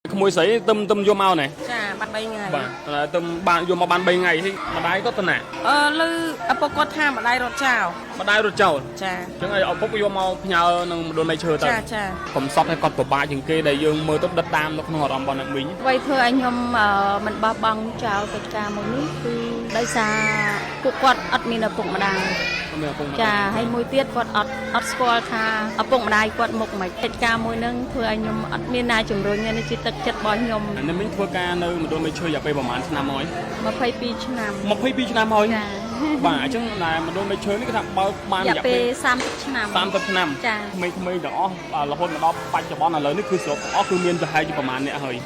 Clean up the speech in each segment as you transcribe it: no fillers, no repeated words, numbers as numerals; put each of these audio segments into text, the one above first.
ขโมยใส่ตึมโยมเอาไหนจ้าบัดใบไงบ้าตึมบ้านโยมมาบ้านใบไงที่มาได้ก็ตนะลือปกติท่ามาได้รถเจ้ามาได้รถเจ้าจ้าจังไงเอาพวกโยมเอาพญาหนึ่งโดนไม่เชื่อแต่จ้าผมซับให้กอดตัวบ้าจึงเกยได้ยังมือต้องดัดตามแล้วขนมรอมบอลนักมิ้งไว้เธอไอ้ยมมันบ้าบังเจ้ากิจการมันนี้คือได้ซากุกอดอัดมีนปุ่งมาดังจ้าให้มวยเตี้ยกอดอัดสกอลค่ะเอาปุ่งมาได้กอดหมกใหม่กิจการมวยนึงเธอไอ้ยมอัดมีนายจุ่มรุ่งเนี่ยในจิตจัดบอลยมอันนี้ไม่ทั่วการเลยมันโดนไม่เชื่ออยากไปประมาณชนะม้อยมาไปปีชนะมาไปปีชนะม้อยบ่าจังนายมันโดนไม่เชื่อนี่ก็ทำบ้านอยากไป30 ชนะ30 ชนะจ้าไม่เดี๋ยวเราคนมาดอปัจจุบันอะไรนี่คือสดคือเมียนจะให้อยู่ประมาณเนี่ยเฮ้ย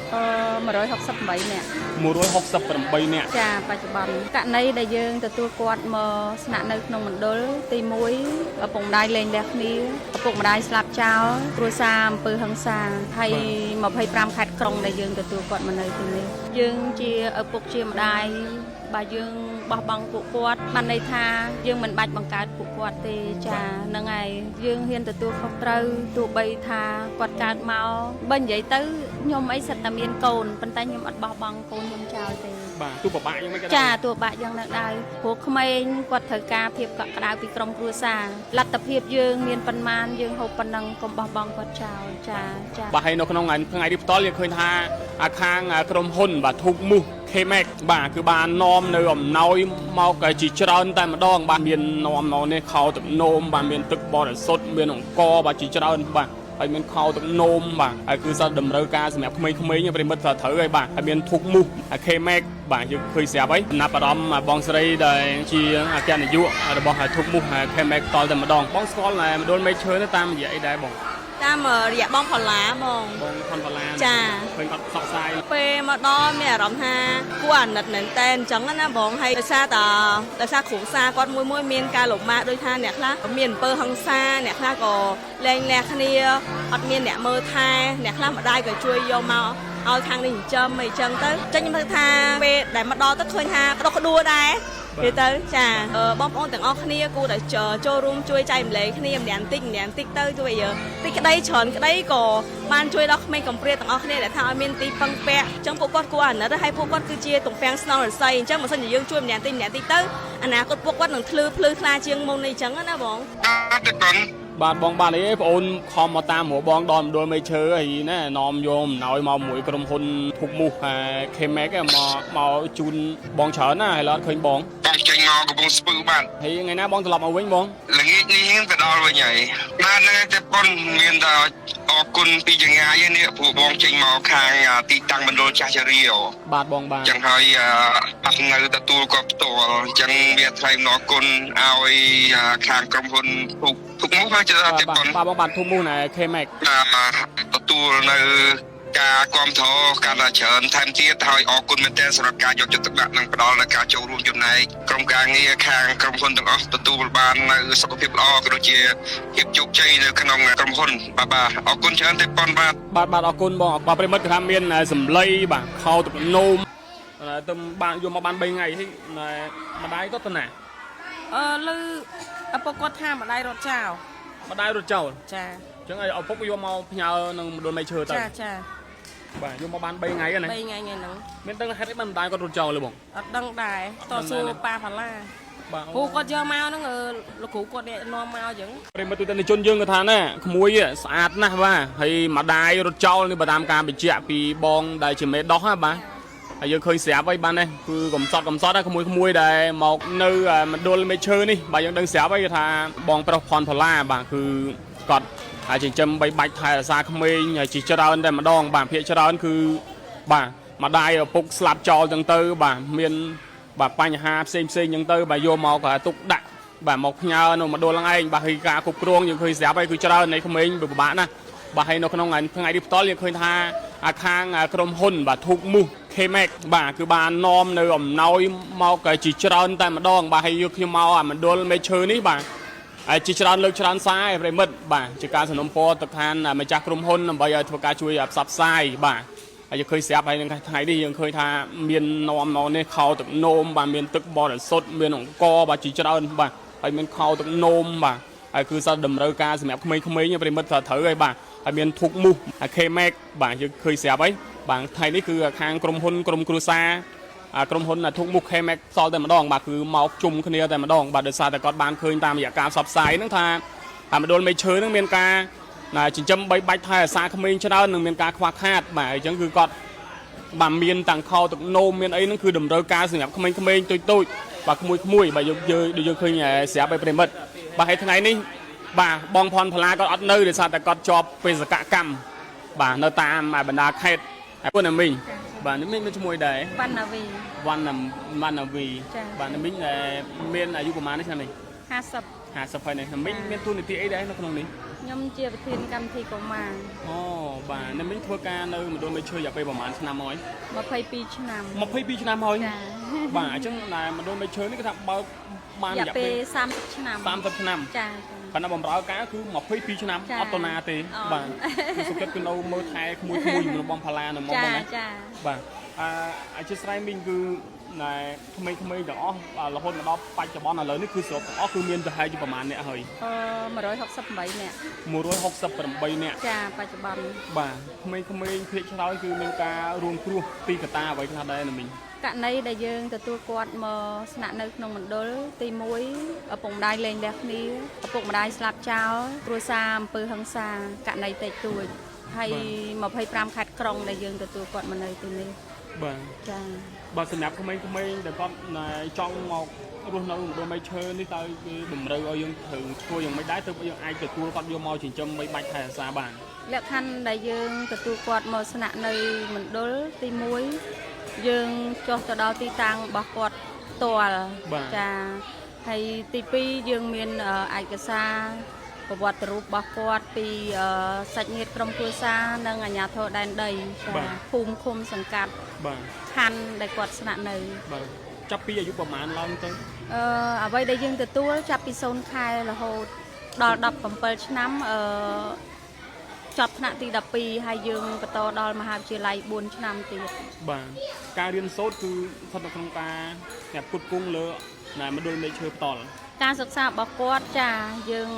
160 ใบเนี่ย160 ใบเนี่ยจ้าปัจจุบันกะในได้យើងទទួលគាត់មកស្នាក់នៅក្នុងមណ្ឌលទី1ឪពុកម្ដាយលែងលះគ្នាឪពុកម្ដាយស្លាប់ចោលគ្រួសារអំពើហិង្សាហើយ25 ខេត្តក្រុងដែលយើងទទួលគាត់មកនៅទីនេះយើងជាឪពុកជាម្ដាយបើយើងបោះបង់ពួកគាត់បានន័យថាយើងមិនបាច់បង្កើតពួកគាត់ទេចាហ្នឹងហើយយើងហ៊ានទទួលខុសត្រូវទោះបីថាគាត់កើតមកបើនិយាយទៅខ្ញុំអីសិតតែមានកូនប៉ុន្តែខ្ញុំអត់បោះបង់កូនខ្ញុំចោលទេបាទទោះពិបាកយ៉ាងម៉េចក៏ចាទោះបាក់យ៉ាងណាដែរព្រោះក្មេងគាត់ត្រូវការភាពកក់ក្ដៅពីក្រុមគ្រួសារលទ្ធភាពយើងមានប៉ុន្មានយើងហូបប៉ុណ្ណឹងកុំបោះបង់គាត់ចោលចាបាទហើយនៅក្នុងថ្ងៃនេះផ្ទាល់យើងឃើញថាខាងក្រុមហ៊ុនបាទធុកមុះK-Max បាទគឺបាននាំនៅអំណោយមកជាច្រើនតែម្ដងបាទមាននាំនេះខោទឹកនោមបាទមានទឹកបរិសុទ្ធមានអង្គបាទជាច្រើនបាទហើយមានខោទឹកនោមបាទហើយគឺសិតតម្រូវការសម្រាប់ក្មេងៗប្រិមិត្តត្រូវហើយបាទហើយមានធុកមុះ K-Max បាទយើងឃើញស្រាប់ហើយចំណាប់អារម្មណ៍បងស្រីដែលជាអគ្គនាយករបស់ធុកមុះ K-Max តតែម្ដងបងស្គាល់មណ្ឌលមេឈើទៅតាមរយៈអីដែរបងតាមរយៈបងផល្លាបងផល្លាចាឃើញគាត់សក់សាយពេលមកដល់មានអារម្មណ៍ថាគួរអាណិតមែនតែអញ្ចឹងណាបងហើយដោយសារគ្រូសាគាត់មួយមានការលំបាកដូចថាអ្នកខ្លះមានអំពើហិង្សាអ្នកខ្លះក៏លែងលះគ្នាអត់មានអ្នកមើលថែអ្នកខ្លះម្ដាយក៏ជួយយកមកឲ្យខាងនេះចិញ្ចឹមអីចឹងទៅចឹងខ្ញុំគិតថាពេលដែលមកដល់ទៅឃើញថាក្តុកក្តួលដែរពេលទៅចាបងប្អូនទាំងអស់គ្នាគួរតែចូលរួមជួយចែកម្លែកគ្នាម្នាក់បន្តិចទៅជួយតិចក្តីច្រើនក្តីក៏បានជួយដល់ក្មេងកំព្រាទាំងអស់គ្នាដែលថាឲ្យមានទីពឹងពាក់អញ្ចឹងពួកគាត់គួរអាណិតហើយពួកគាត់គឺជាទំពាំងស្នងរស័យអញ្ចឹងបើសិនជាយើងជួយម្នាក់បន្តិចទៅអនាគតពួកគាត់នឹងភ្លឺថ្លាជាងមុននេះអញ្ចឹងណាបងបាទបងបាទអីបងអូនខំមកតាមរបងដល់មណ្ឌលមេឈើអីណានាំយកអំណោយមកមួយក្រុមហ៊ុនធុកមុះ K-Max មកជូនបងច្រើនណាហើយឡើយឃើញបងចេញមកកំពុងស្ពឺបាទហើយថ្ងៃណាបងត្រឡប់មកវិញបងល្ងាចនេះទៅដល់វិញហើយបាទហ្នឹងតែប៉ុនមានតែអរគុណពីចងាយនេះពួកបងចេញមកខាងទីតាំងមណ្ឌលចាស់ជរាបាទបងបាទចឹងហើយអត់នៅទទួលគាត់ផ្ទាល់អញ្ចឹងវាថ្លែងអរគុណឲ្យខាងក្រុមហ៊ុនធុកមុខហើយទៅតែប៉ុនបាទបងបាទធុកមុខណែ K-Max ទទួលនៅការគ្រប់គ្រងការច្រើនថែមទៀតហើយអរគុណមែនទែនសម្រាប់ការយកចិត្តទុកដាក់និងផ្ដល់នូវការចូលរួមចំណែកក្រុមការងារខាងក្រុមហ៊ុនទាំងអស់ទទួលបាននូវសុខភាពល្អក៏ដូចជាភាពជោគជ័យនៅក្នុងក្រុមហ៊ុនបាទអរគុណច្រើនទេប៉ុនបាទអរគុណបងបាទប្រិមិត្តថាមានសម្លៃបាទខោទឹកនោមទៅបានយកមកបាន3ថ្ងៃហើយម្ដាយក៏ទៅណាលឺឪពុកគាត់ថាម្ដាយរត់ចោលម្ដាយរត់ចោលចាអញ្ចឹងឪពុកយកមកផ្ញើនឹងមណ្ឌលមេឈើទៅចាបាទយកមកបាន3ថ្ងៃហ្នឹង3ថ្ងៃហ្នឹងមានដឹងហេតុអីបានម្ដាយគាត់រត់ចោលលើបងអត់ដឹងដែរតស៊ូប៉ាផាឡាបាទពូគាត់យកមកហ្នឹងលោកគ្រូគាត់នាំមកអញ្ចឹងប្រិមត្តទូទាំងជនយើងគាត់ថាណាក្មួយស្អាតណាស់បាទហើយម្ដាយរត់ចោលនេះបើតាមការបញ្ជាក់ពីបងដែលជាមេដោះណាបាទហើយយើងឃើញស្រាប់ហើយបាននេះគឺកំសត់ណាក្មួយដែលមកនៅមណ្ឌលមេឈើនេះបាទយើងដឹងស្រាប់ហើយថាបងប្រុសផនផល្លាបាទគឺគាត់ហើយចិញ្ចឹមបីបាច់ថែរក្សាក្មេងហើយជាច្រើនតែម្ដងបាទភាគច្រើនគឺបាទម្ដាយឪពុកស្លាប់ចោលចឹងទៅបាទមានបាទបញ្ហាផ្សេងចឹងទៅបាទយកមកក៏ទុកដាក់បាទមកផ្ញើនៅមណ្ឌលហ្នឹងឯងបាទហើយការគ្រប់គ្រងយើងឃើញស្រាប់ហើយគឺច្រើននៃក្មេងពិបាកណាស់បាទហើយនៅក្នុងថ្ងៃនេះផ្ទាល់យើងឃើញថាខាងក្រុមហ៊ុនបាទធុកមុះ K-Max បាទគឺបាននាំនៅអំណោយមកក៏ជាច្រើនតែម្ដងបាទហើយយកខ្ញុំមកមណ្ឌលមេឈើនេះបាទហើយជាច្រើនលើកច្រើនសារប្រិមិត្តបាទជាការសំណូមពរទៅខាងម្ចាស់ក្រុមហ៊ុនដើម្បីឲ្យធ្វើការជួយផ្សព្វផ្សាយបាទហើយយើងឃើញស្រាប់ហើយនឹងថ្ងៃនេះយើងឃើញថាមាននាំមកនេះខោទឹកនោមបាទមានទឹកបរិសុទ្ធមានអង្គបាទជាច្រើនបាទហើយមានខោទឹកនោមបាទហើយគឺសិតតម្រូវការសម្រាប់ក្មេងៗប្រិមិត្តត្រូវហើយបាទហើយមានធុកមុះ K-Max បាទយើងឃើញស្រាប់ហើយ บางไทยนี่คือทางกรมกรมครูซากรมทุกมุกเคแม็กซอลแต่มาดองบาคือเมาจุ่มคนเดียวแต่มาดองบาโดยซาแต่ก่อนบานเคยตามอยากการสอบสายนั่งทามาโดนไม่เชิญนั่งเมียนกาจิงจำใบไทยซาขมิ้นชนะหนึ่งเมียนกาควักคาดหมายจังคือกอดบาเมียนต่างเขาตกโนมเมียนไอ้นั่นคือดมเริกาสงับขมิ้นตุยบาขมุยบาเยอะดูเคยเสียไปเป็นมัดบาให้ทางไหนนี่บาบองพรพลาก็อัดเนยโดยซาแต่ก่อนจอบเป็นสกัดกรรมบาเนตามมาบรรดาเขตพวกนั้นมิงบานี่มิงไม่ช่วยได้วันนาวีวันนาวีบานี่มิงเมียนอายุประมาณนี้ใช่ไหม50ไปเนี่ยมิงเมียนตัวนี่ที่ไอ้ได้นะคนนี้ยมเจียบทีนกรรมทีกมาอ๋อบานี่มิงทัวร์การเลยมันโดนไปช่วยอยากไปประมาณชนะม้อยมาเพย์ปีชนะม้อยบาจังนายมันโดนไปช่วยนี่ก็ทำบ้านอยากไป30 ชนะจ้าปนบอมร้อยก้าคือหมอกพี่ปีชนะอัตนาตีบ้านสุดท้ายคือเราเมื่อไทยขโมยมันบอมพลาหนึ่งมองไหมบ้านไอชิสไลมิงคือนายทำไมเดี๋ยวเราคนเราไปจะบอลอะไรนี่คือสดคือเมียนจะให้อยู่ประมาณเนี่ยเฮ้ย168เนี่ย168เนี่ยจ้าปัจจุบันบ้านทำไมเพลงเราคือเมียนการรวมครัวตีกตาไว้ขนาดใดนะมิงกะในได้យើងទទួលគាត់មកស្នាក់នៅក្នុងមណ្ឌលទី1ឪពុកម្ដាយលែងលះគ្នាឪពុកម្ដាយស្លាប់ចោលគ្រួសារអំពើហិង្សាកណីតិចតួចហើយ25ខេត្តក្រុងដែលយើងទទួលគាត់មកនៅទីនេះបាទចាបើសម្រាប់ក្មេងៗដែលគាត់ចង់មករស់នៅមណ្ឌលមេឈើនេះតើគេតម្រូវឲ្យយើងត្រូវធ្វើយ៉ាងម៉េចដែរទើបយើងអាចទទួលគាត់យកមកចិញ្ចឹមបីបាច់ថែរក្សាបានលក្ខខណ្ឌដែលយើងទទួលគាត់មកស្នាក់នៅមណ្ឌលទី1យើងចុះទៅដល់ទីតាំងរបស់គាត់ផ្ទាល់ចាហើយទី2យើងមានឯកសារប្រវត្តិរូបរបស់គាត់ពីសាច់ញាតិក្រុមគ្រួសារនិងអាជ្ញាធរដែនដីចាភូមិឃុំសង្កាត់ខណ្ឌដែលគាត់ស្នាក់នៅបាទចាប់ពីអាយុប្រហែលឡើងទៅអ្វីដែលយើងទទួលចាប់ពី0 ខែរហូតដល់17 ឆ្នាំចប់ថ្នាក់ទី12ហើយយើងបន្តដល់មហាវិទ្យាល័យ4 ឆ្នាំទៀតបាទការរៀនសូត្រគឺស្ថិតនៅក្នុងការផ្គត់ផ្គង់លើមណ្ឌលមេឈើផ្ទាល់ការសិក្សារបស់គាត់ចាយើង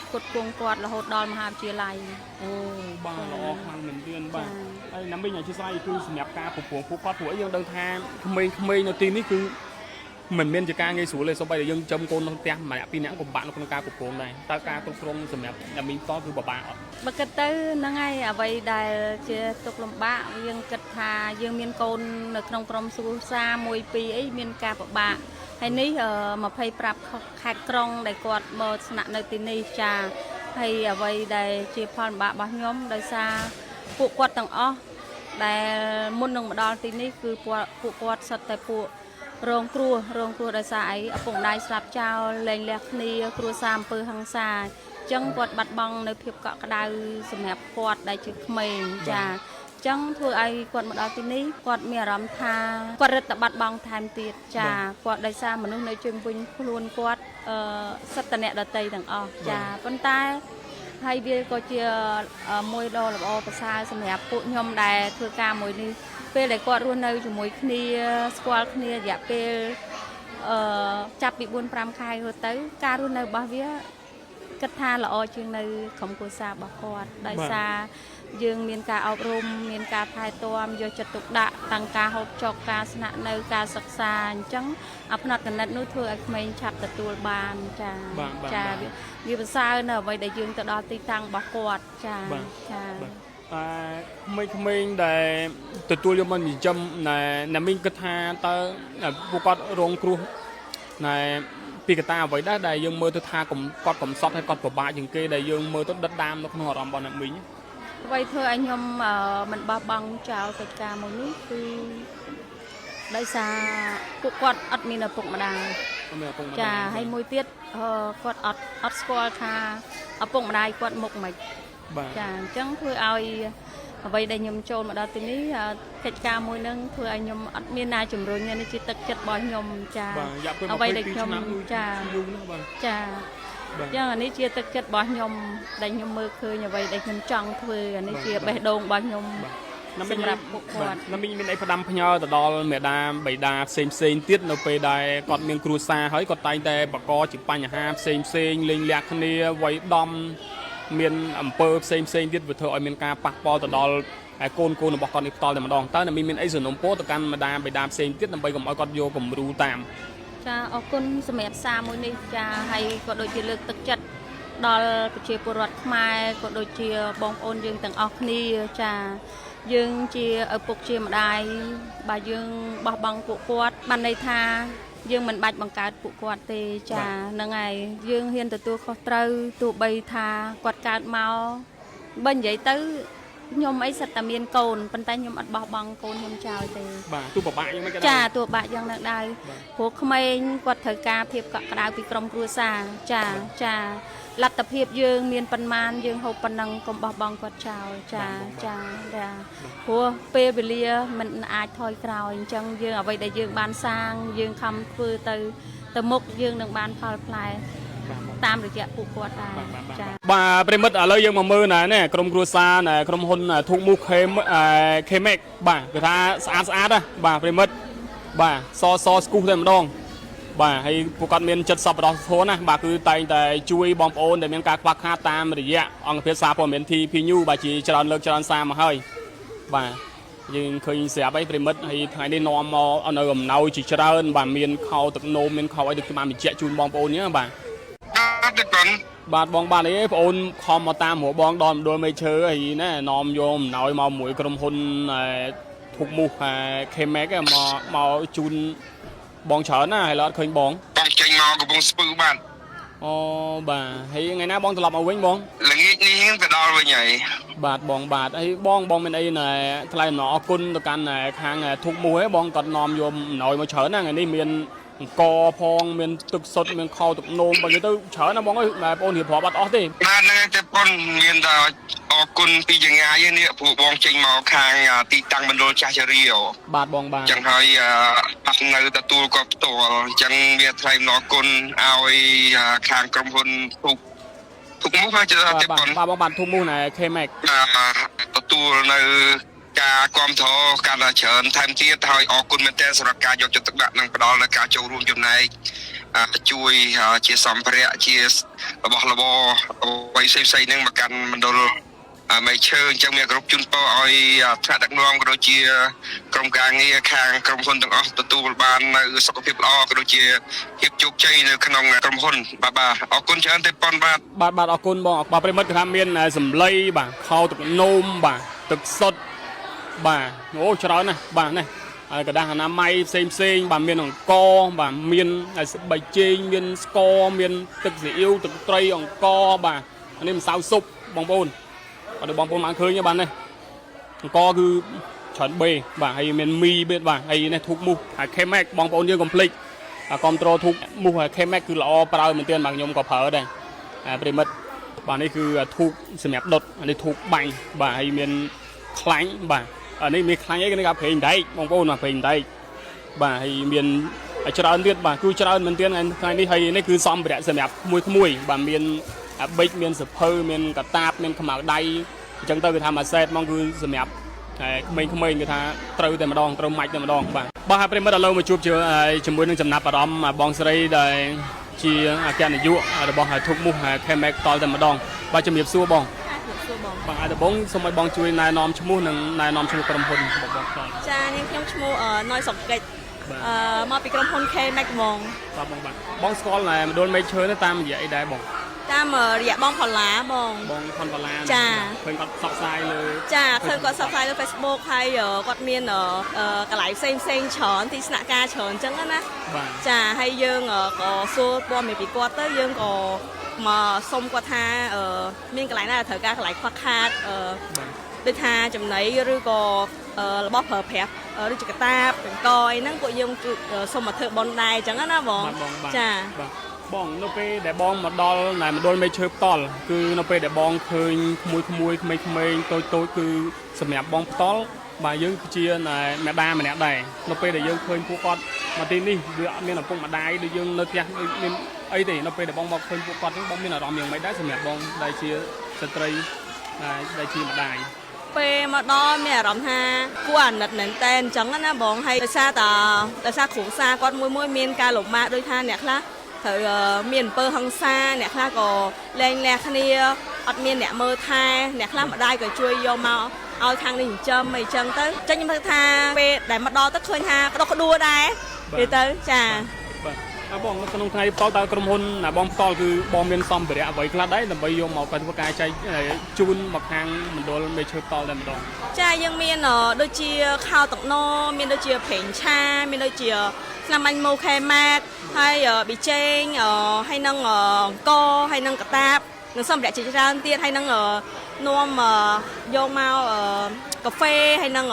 ផ្គត់ផ្គង់គាត់រហូតដល់មហាវិទ្យាល័យអូបាទល្អខ្លាំងមែនទែនបាទហើយណាមិញអធិស្ឋានគឺសម្រាប់ការពពងពួកគាត់ព្រោះយើងដឹងថាក្មេងៗនៅទីនេះគឺមិនមានជាការងាយស្រួលទេសូម្បីតែយើងចំកូនក្នុងផ្ទះម្នាក់ពីរនាក់ក៏ពិបាកនៅក្នុងការពពងដែរតើការគ្រប់គ្រងសម្រាប់ណាមិញតគឺពិបាកអត់បើគិតទៅហ្នឹងហើយអ្វីដែលជាទុកលំបាកយើងគិតថាយើងមានកូននៅក្នុងក្រុមគ្រួសារ1 2អីមានការពិបាកហើយនេះ25ខេត្តក្រុងដែលគាត់មកស្នាក់នៅទីនេះចាហើយអ្វីដែលជាផលលំបាករបស់ខ្ញុំដោយសារពួកគាត់ទាំងអស់ដែលមុននឹងមកដល់ទីនេះគឺពួកគាត់សុទ្ធតែពួករងគ្រោះដោយសារអីឪពុកម្ដាយស្លាប់ចោលលែងលះគ្នាគ្រួសារអំពើហិង្សាអញ្ចឹងគាត់បាត់បង់នៅភាពកក់ក្ដៅសម្រាប់គាត់ដែលជាក្មេងចាចឹងធ្វើឲ្យគាត់មកដល់ទីនេះគាត់មានអារម្មណ៍ថាគាត់រឹតតែបាត់បង់ថែមទៀតចាគាត់ដោយសារមនុស្សនៅជុំវិញខ្លួនគាត់សិទ្ធិអ្នកដតីទាំងអស់ចាប៉ុន្តែហើយវាក៏ជាមួយដ៏ល្អប្រសើរសម្រាប់ពួកខ្ញុំដែលធ្វើការមួយនេះពេលដែលគាត់រស់នៅជាមួយគ្នាស្គាល់គ្នារយៈពេលចាប់ពី 4-5 ខែរហូតទៅការរស់នៅរបស់វាគិតថាល្អជាងនៅក្រុមគ្រួសាររបស់គាត់ដោយសារយើងមានការអប់រំមានការថែទាំយកចិត្តទុកដាក់តាំងការហូបចុកការស្នាក់នៅការសិក្សាអញ្ចឹងផ្នែកគណិតនោះធ្វើឲ្យក្មេងឆាប់ទទួលបានចាវាប្រសើរនៅអ្វីដែលយើងទៅដល់ទីតាំងរបស់គាត់ចាក្មេងៗដែលទទួលយកមកចិញ្ចឹមណាមីងគិតថាតើពួកគាត់រងគ្រោះពីកត្តាអ្វីដែរដែលយើងមើលទៅថាគាត់កំសត់ហើយគាត់ពិបាកជាងគេដែលយើងមើលទៅដិតដាមនៅក្នុងអារម្មណ៍របស់អ្នកមីងអ្វីធ្វើឲ្យខ្ញុំមិនបោះបង់ចោលកិច្ចការមួយនេះគឺដោយសារពួកគាត់អត់មានឪពុកម្ដាយចាហើយមួយទៀតគាត់អត់ស្គាល់ថាឪពុកម្ដាយគាត់មុខមិនចាអញ្ចឹងធ្វើឲ្យអ្វីដែលខ្ញុំចូលមកដល់ទីនេះកិច្ចការមួយនឹងធ្វើឲ្យខ្ញុំអត់មានណាជំរុញនេះជាទឹកចិត្តរបស់ខ្ញុំចាអ្វីដែលខ្ញុំចាចឹងអានេះជាទឹកចិត្តរបស់ខ្ញុំដែលខ្ញុំមើលឃើញអ្វីដែលខ្ញុំចង់ធ្វើអានេះជាបេះដូងរបស់ខ្ញុំសម្រាប់ពួកគាត់ណាមីងមានអីផ្ដាំផ្ញើទៅដល់មេដាបៃតាផ្សេងទៀតនៅពេលដែលគាត់មានគ្រួសារហើយគាត់តែងតែបកកជាបញ្ហាផ្សេងលេងលះគ្នាវាយដំមានអំពើផ្សេងទៀតវាធ្វើឲ្យមានការប៉ះពាល់ទៅដល់ ហើយកូនរបស់គាត់នេះផ្ទាល់តែម្ដងតើមានអីសំណុំពរទៅកាន់ម្ដាយបិតាផ្សេងទៀតដើម្បីកុំឲ្យគាត់យកគំរូតាម ចាអរគុណសម្រាប់សារមួយនេះចាហើយក៏ដូចជាលើកទឹកចិត្តដល់ប្រជាពលរដ្ឋខ្មែរក៏ដូចជាបងប្អូនយើងទាំងអស់គ្នាចាយើងជាឪពុកជាម្ដាយបើយើងបោះបង់ពួកគាត់បានន័យថាយើងមិនបាច់បង្កើតពួកគាត់ទេចាហ្នឹងហើយយើងហ៊ានទទួលខុសត្រូវទោះបីថាគាត់កើតមកបើនិយាយទៅខ្ញុំអីសិតតែមានកូនប៉ុន្តែខ្ញុំអត់បោះបង់កូនខ្ញុំចោលទេ បាទទូពិបាកយ៉ាងម៉េចក៏ ចាទូពិបាកយ៉ាងណាដែរព្រោះក្មេងគាត់ត្រូវការភាពកក់ក្ដៅពីក្រុមគ្រួសារចាលទ្ធភាពយើងមានប៉ុន្មានយើងហូបប៉ុណ្ណឹងកុំបោះបង់គាត់ចោលចាព្រោះពេលវេលាមិនអាចថយក្រោយអញ្ចឹងយើងអ្វីដែលយើងបានសាងយើងខំធ្វើទៅមុខយើងនឹងបានផលផ្លែតាមរយៈពួកគាត់ដែរចា បាទប្រិមិត្តឥឡូវយើងមកមើលណាក្រុមគ្រួសារណាក្រុមហ៊ុនធុកមូសខេមេកបាទគឺថាស្អាតណាបាទប្រិមិត្តបាទសស្គូសតែម្ដងបាទហើយពួកគាត់មានចិត្តសប្បុរសធម៌ណាបាទគឺតែងតែជួយបងប្អូនដែលមានការខ្វះខាតតាមរយៈអង្គភាពសារព័ត៌មាន TP News បាទជាច្រើនលើកច្រើនសារមកហើយបាទយើងឃើញស្រាប់ហើយប្រិមិត្តហើយថ្ងៃនេះនាំមកនៅអំណោយជាច្រើនបាទមានខោទឹកនោមមានខោអីដូចខ្ញុំបានបញ្ជាក់ជូនបងប្អូននេះបាទ បាទបងបាទអីបងអូនខំមកតាមរកបងដល់មណ្ឌលមេឈើហើយណានាំយកអំណោយមកមួយក្រុមហ៊ុនធុកមូសខេមេកមកជូនបងច្រើនណាហើយឡើយអត់ឃើញបងចេញមកកំពុងស្ពឺបាទអូបាទហើយថ្ងៃណាបងត្រឡប់មកវិញបងល្ងាចនេះទៅដល់វិញហើយបាទបងបាទហើយបងមានអីណែថ្លែងអំណរអគុណទៅកាន់ខាងធុកមូសហ៎បងគាត់នាំយកអំណោយមកច្រើនណាថ្ងៃនេះមានអង្គផងមានទឹកសុទ្ធមានខោទឹកនោមបើនិយាយទៅច្រើនណាបងអើយបងប្អូនរៀបរាប់អត់អស់ទេបាទហ្នឹងតែប៉ុនមានតែអរគុណពីចងាយនេះពួកបងចេញមកខាងទីតាំងមណ្ឌលចាស់ជរាបាទបងបាទចឹងហើយអត់នៅទទួលគាត់ផ្ទាល់អញ្ចឹងវាថ្លែងអំណរគុណឲ្យខាងក្រុមហ៊ុនធុកមូសហើយតែប៉ុនបាទបងបាទធុកមូសណែខេមេកទទួលនៅការគ្រប់គ្រងការច្រើនថែមទៀតហើយអរគុណមែនទែនសម្រាប់ការយកចិត្តទុកដាក់និងផ្ដល់នូវការចូលរួមចំណែកជួយជាសម្ភារៈជារបស់របរអ្វីផ្សេងៗនឹងមកកាន់មណ្ឌលមេឈើអញ្ចឹងមានគ្រប់ជូនពរឲ្យថ្នាក់ដឹកនាំក៏ដូចជាក្រុមការងារខាងក្រុមហ៊ុនទាំងអស់ទទួលបាននៅសុខភាពល្អក៏ដូចជាភាពជោគជ័យនៅក្នុងក្រុមហ៊ុនបាទអរគុណច្រើនទេប៉ុនបាទអរគុណបងបាទប្រិមិត្តគឺថាមានសម្លៃបាទខោទឹកនោមបាទទឹកសុទ្ធបាទអូច្រើនណាស់បាទនេះហើយកដាស់អនាម័យផ្សេងបាទមានអង្គបាទមានស្បៃជែងមានស្ករមានទឹកស៊ីអ៊ីវទឹកត្រីអង្គបាទនេះម្សៅស៊ុបបងប្អូនបាទបងប្អូនបានឃើញទេបាទនេះអង្គគឺច្រើនបេបាទហើយមានមីបាទហើយនេះធូបមូសខេមេកបងប្អូនយើងកុំភ្លេចគ្រប់ត្រូលធូបមូសខេមេកគឺល្អប្រើមែនទែនបាទខ្ញុំក៏ប្រើដែរប្រិមិត្តបាទនេះគឺធូបសម្រាប់ដុតនេះធូបបាញ់បាទហើយមានខ្លាញ់បាទនេះមានខ្លាញ់អីគេគេប្រេងដែកបងប្អូនបាទប្រេងដែកបាទហើយមានច្រើនទៀតបាទគឺច្រើនមែនទែនថ្ងៃនេះហើយនេះគឺសម្ភារៈសម្រាប់ក្មួយបាទមានប៊ិចមានសភៅមានកតាបមានខ្មៅដៃអញ្ចឹងទៅគឺថាមួយសេតហ្មងគឺសម្រាប់ក្មេងៗគឺថាត្រូវតែម្ដងត្រូវម៉ាច់តែម្ដងបាទប្រិមិត្តឥឡូវមកជួបជាមួយនឹងចំណាប់អារម្មណ៍បងស្រីដែលជាអគ្គនាយករបស់ធុកមូសខេមេកតតែម្ដងបាទជំរាបសួរបងបងអាចបងសូមឲ្យបងជួយណែនាំឈ្មោះនិងណែនាំឈ្មោះក្រុមហ៊ុនបងផ្ទាល់ចានាងខ្ញុំឈ្មោះណយសុកកិច្ចមកពីក្រុមហ៊ុន K-Mac ហ្មងបាទបងស្គាល់មណ្ឌលមេឈើតាមរយៈអីដែរបងតាមរយៈបងផល្លាបងផល្លាចាឃើញគាត់ផ្សព្វផ្សាយលើចាឃើញគាត់ផ្សព្វផ្សាយលើ Facebook ហើយគាត់មានកន្លែងផ្សេងច្រើនទីស្នាក់ការច្រើនអញ្ចឹងណាចាហើយយើងក៏សួរព័ត៌មានពីគាត់ទៅយើងក៏មកសុំគាត់ថាមានកន្លែងណាត្រូវការកន្លែងខ្វះខាតដូចថាចំណីឬក៏របស់ប្រើប្រាស់ឬជាកតាបកអីហ្នឹងពួកយើងសុំមកធ្វើប៉ុនដែរអញ្ចឹងណាបងចាបងនៅពេលដែលបងមកដល់ណែមណ្ឌលមេឈើផ្ទាល់គឺនៅពេលដែលបងឃើញក្មួយក្មេងតូចគឺសម្រាប់បងផ្ទាល់បាទយើងគឺជាម្ដាយម្នាក់ដែរនៅពេលដែលយើងឃើញពួកគាត់មកទីនេះវាអត់មានឪពុកម្ដាយដូចយើងនៅផ្ទះមានអីទេនៅពេលដែលបងមកឃើញពួកគាត់ហ្នឹងបងមានអារម្មណ៍យ៉ាងម៉េចដែរសម្រាប់បងដែលជាស្ត្រីដែលជាម្ដាយពេលមកដល់មានអារម្មណ៍ថាគួរអាណិតមែនតើអញ្ចឹងណាបងហើយដោយសារគ្រួសារគាត់មួយមានការលំបាកដូចថាអ្នកខ្លះត្រូវមានអំពើហិង្សាអ្នកខ្លះក៏លែងលះគ្នាអត់មានអ្នកមើលថែអ្នកខ្លះម្ដាយក៏ជួយយកមក ឲ្យខាងនេះចិញ្ចឹមអីចឹងទៅចឹងខ្ញុំថាពេលដែលមកដល់ទៅឃើញថាក៏ដួលដែរពេលទៅចា បាទបងក្នុងថ្ងៃផ្ទាល់តើក្រុមហ៊ុនណាបងផ្ទាល់គឺបងមានសម្ភារៈអ្វីខ្លះដែរដើម្បីយកមកធ្វើការចែកជូនមកខាងមណ្ឌលមេឈើផ្ទាល់តែម្ដង ចាយើងមានដូចជាខោទឹកណមានដូចជាប្រេងឆាមានដូចជាស្នាមបាញ់ម៉ូខេម៉ាតហើយប៊ីចេងហើយនឹងអង្គហើយនឹងកតាបនឹងសម្ភារៈជាច្រើនទៀតហើយនឹងនាំយកមកកាហ្វេហើយនឹង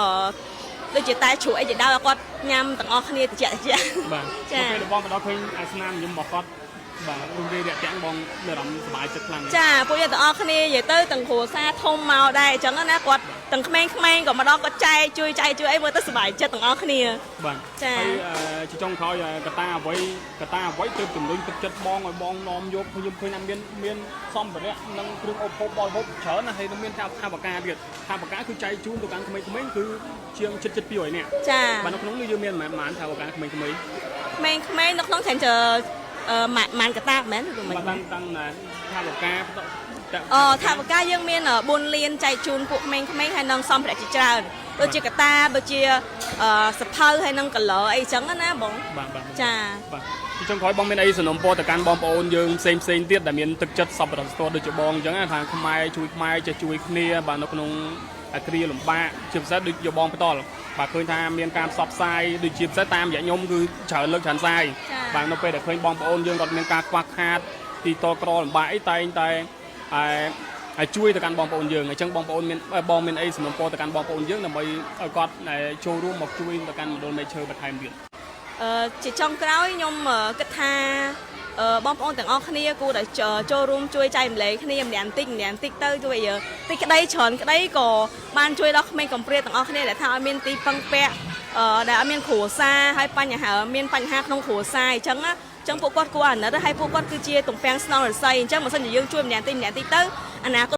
ដូចជាតែជ្រក់អីជាដើមគាត់ញ៉ាំទាំងអស់គ្នាតិចតិច បាទចាពេលបងមកដល់ឃើញអាស្នាមញឹមមកគាត់បាទរំលាយរាក់ទាក់បងមានអារម្មណ៍សប្បាយចិត្តខ្លាំង ចាពួកយើងទាំងអស់គ្នានិយាយទៅទាំងគ្រួសារធំមកដែរអញ្ចឹងណាគាត់ទាំងក្មេងៗក៏មកដល់គាត់ចែកជួយអីមើលទៅសប្បាយចិត្តទាំងអស់គ្នា បាទចាហើយជាចុងក្រោយកតាអ្វីទើបជំរុញទឹកចិត្តបងឲ្យបងនាំយកខ្ញុំឃើញថាមានសម្ភារៈនិងគ្រឿងអូបបរិភោគច្រើនណាស់ហើយនឹងមានថាបការទៀតថាបការគឺចែកជូនទៅកាន់ក្មេងៗគឺជាងចិត្ត200នាក់ចាបាទនៅក្នុងនេះយើងមានប្រហែលថាបការក្មេងៗនៅក្នុងច្រើនម៉ានកតាមែនឬមិនតាំងថាបការថាបការយើងមាន4លានចែកជូនពួកក្មេងៗហើយនឹងសម្ភារៈជាច្រើនដូចជាកតាដូចជាសភៅហើយនឹងកឡឺអីចឹងណាបងបាទចាបាទពីចុងក្រោយបងមានអីសំណូមពរទៅកាន់បងប្អូនយើងផ្សេងទៀតដែលមានទឹកចិត្តសប្បុរសធម៌ដូចជាបងអញ្ចឹងថាខ្មែរជួយខ្មែរចេះជួយគ្នាបាទនៅក្នុងគ្រាលំបាកជាពិសេសដូចយកបងផ្ទាល់បាទឃើញថាមានការផ្សព្វផ្សាយដូចជាពិសេសតាមរយៈខ្ញុំគឺច្រើនលើកច្រើនផ្សាយបាទនៅពេលដែលឃើញបងប្អូនយើងគាត់មានការខ្វះខាតទីតក្រលំបាកអីតែងតែហើយជួយទៅកាន់បងប្អូនយើងអញ្ចឹងបងប្អូនមានអីសំណូមពរទៅកាន់បងប្អូនយើងដើម្បីឲ្យគាត់ចូលរួមមកជួយទៅកាន់មណ្ឌលមេឈើបន្ថែមទៀតជាចុងក្រោយខ្ញុំគិតថាបងប្អូនទាំងអស់គ្នាគួរតែចូលរួមជួយចែកម្លែកគ្នាម្នាក់បន្តិចទៅជួយតិចក្តីច្រើនក្តីក៏បានជួយដល់ក្មេងកំព្រាទាំងអស់គ្នាដែលថាឲ្យមានទីពឹងពាក់ដែលឲ្យមានគ្រួសារហើយមានបញ្ហាក្នុងគ្រួសារអញ្ចឹងចឹងពួកគាត់គួរអាណិតហើយពួកគាត់គឺជាទំពាំងស្នងរស័យអញ្ចឹងបើសិនជាយើងជួយម្នាក់បន្តិចទៅអនាគត